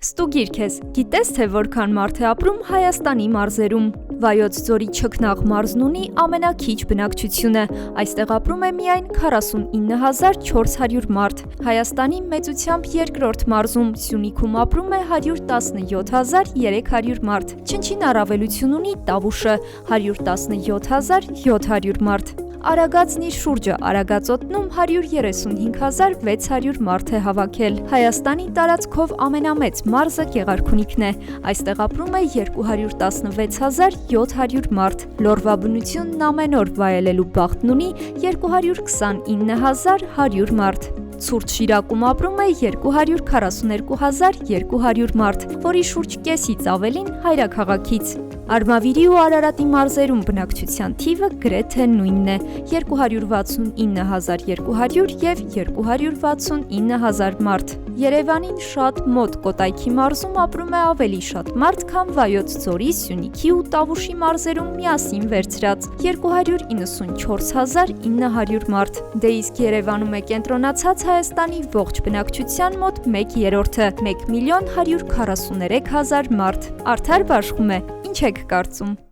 Ստուգիր քեզ, գիտես թե որքան մարդ է ապրում Հայաստանի մարզերում։ Վայոց ձորի Չքնաղ մարզն ունի ամենաքիչ բնակչությունը, այստեղ ապրում է միայն 49400 մարդ։ Հայաստանի մեծությամբ երկրորդ մարզում Սյունիքում ապրում է 117300 մարդ։ Չնչին առավելություն ունի Տավուշը 117700 մարդ։ Արագածն իր շուրջը Արագածոտնում 135600 մարդ է հավաքել։ Հայաստանի տարածքով ամենամեծ մարզը Գեղարքունիքն է։ Այստեղ ապրում է 216700 մարդ։ Լորվա բնությունն ամեն օր վայելելու բախտն ունի 229100 մարդ։ Ցուրտ Շիրակում ապրում է 242200 մարդ, որի շուրջ կեսից ավելին հայրաքաղաքից։ Արմավիրի ու Արարատի մարզերում բնակչության թիվը գրեթե նույնն է՝ 269200 և 269000 մարդ։ Երևանին շատ մոտ Կոտայքի մարզում ապրում է ավելի շատ մարդ, քան Վայոց ձորի, Սյունիքի ու Տավուշի մարզերում միասին վերցրած՝ 294900 մարդ։ Դե իսկ Երևանում է կենտրոնացած Հայաստանի ողջ բնակչության մոտ 1/3-ը՝ 1 143 000 մարդ։ Արդար բաշխում է, ինչ եք կարծում։